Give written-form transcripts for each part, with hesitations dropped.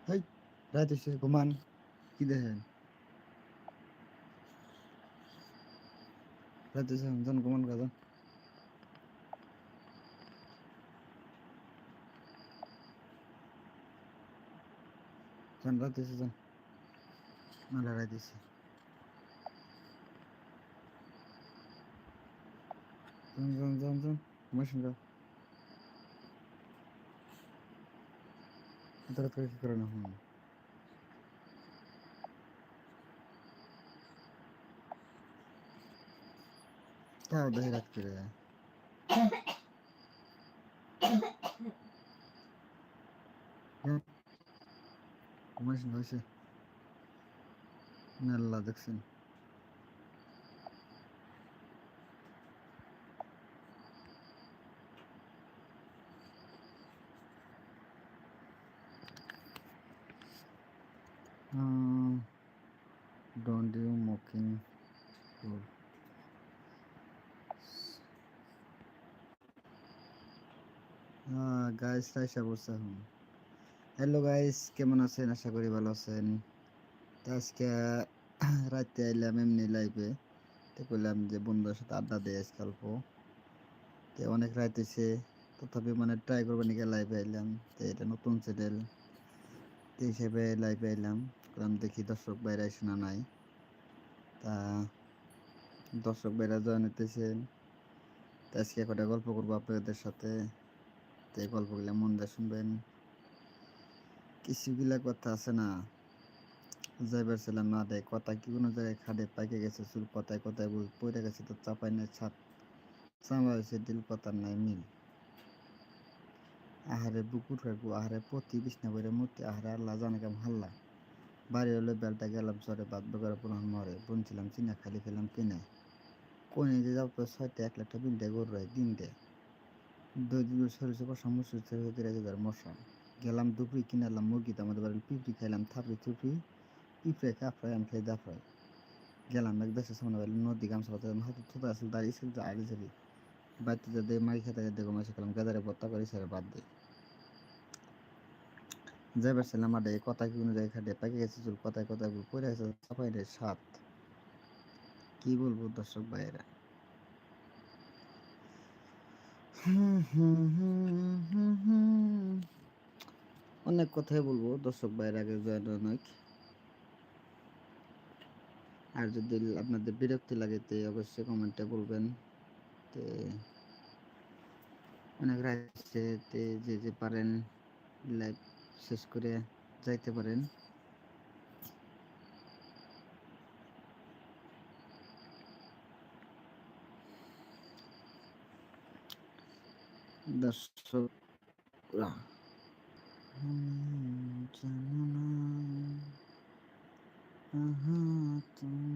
হেই রাত হইছে ঘুমান কি দেখেন রাত হইছে জন ঘুমান কাজা জন রাত হইছে জন মেলা রাত হইছে জন জন জন জন ঘুমাইছেন গা এত রাত করে কি করে না হুম তাও দেখে রাত করে ঘুমাইছেন হয়েছে মেলা দেখছেন don't do mocking for guys আশা করছি এখন হ্যালো গাইস কেমন আছেন আশা করি ভালো আছেন তো আজকে রাতে আইলাম এমনি লাইভে তো বললাম যে বন্ধুদের সাথে আড্ডা দিয়ে আজকে অল্প তো অনেক রাত হয়েছে তথাপি মানে ট্রাই করবো নাকি লাইভে আইলাম তো এটা নতুন চ্যানেল তো হিসেবে লাইভে আইলাম কারণ দেখি দর্শক বাইরে আসে না নাই তা দর্শক বাইরে জয়েন হইতেছেন তো আজকে একটা গল্প করবো আপনাদের সাথে তো এই গল্পগুলো মন দিয়ে শুনবেন কিছুগুলা কথা আছে না যাইবার ছিলাম না দেয় কথা কি কোনো জায়গায় খাদে পাইকে গেছে চুল কথায় কথায় পড়ে গেছে তো চাপাই নাই ছাদ চামা হয়েছে দিল কথার নাই মিল আহারে বুকুর কাকু আহারে পতি বিছনা করে মূর্তি আহারে আল্লাহ জানে কেমন হাল্লা বাড়ি হলে বেলটা গেলাম সরে বাদ বেগার পুনঃ মরে বুনছিলাম চিনা খালি খেলাম কিনে কোনে যে যাও তো 6টা 1 লাখটা বিলটা গরু হয় দিন দে 2 দিন সরিষে কষা মুসুর হতে রেখে যার মশা গেলাম দুপুরি কিনালাম মুরগি তো আমাদের বাড়ির পিঁপড়ি খাইলাম থাপড়ি থুপড়ি পিঁপড়ে কাঁপড়ায় আমি খাই দাফড়াই গেলাম এক দেশের সামনে বাড়ি নদী গামছা পাতা হাতে থুতা আসল দাঁড়িয়ে ছিল আড়ি ঝাড়ি বাড়িতে যাদের মাই খেতে দেখো মাসে খেলাম গাদারে বত্তা করে সেরে বাদ দিই যাইবার ছিলাম আডে কথা কি কোনো জায়গায় খাটে পাকে গেছে চুল কথায় কথায় পড়ে গেছে সাফাই রে সাত কি বলবো দর্শক ভাইয়েরা অনেক কথাই বলবো দর্শক ভাইয়ের আগে অনেক আর যদি আপনাদের বিরক্তি লাগে তো অবশ্যই কমেন্টে বলবেন তে অনেক রাখছে তে যে পারেন লাইভ শেষ করে যাইতে পারেন দর্শকরা জানো না তুমি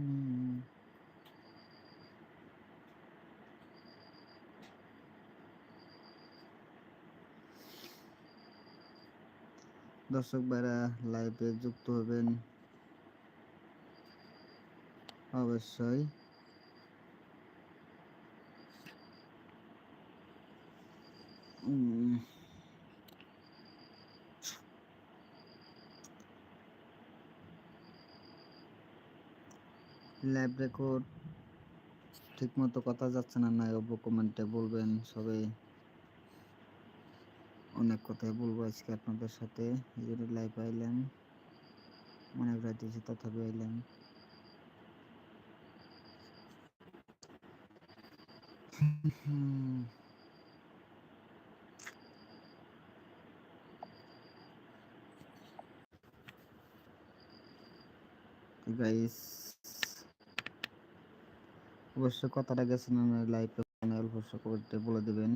দর্শক ভাইরা লাইভে যুক্ত হবেন অবশ্যই লাইভ রেকর্ড ঠিক মতো কথা যাচ্ছে না নাই অবশ্য কমেন্টে বলবেন সবাই অনেক কথাই বলবো আজকে আপনাদের সাথে এই জন্য লাইভ আইলাম অনেক রাত হয়েছে তথাপি আইলাম গাইস অবশ্যই কথাটা গেছে না লাইভ অল্প করতে বলে দেবেন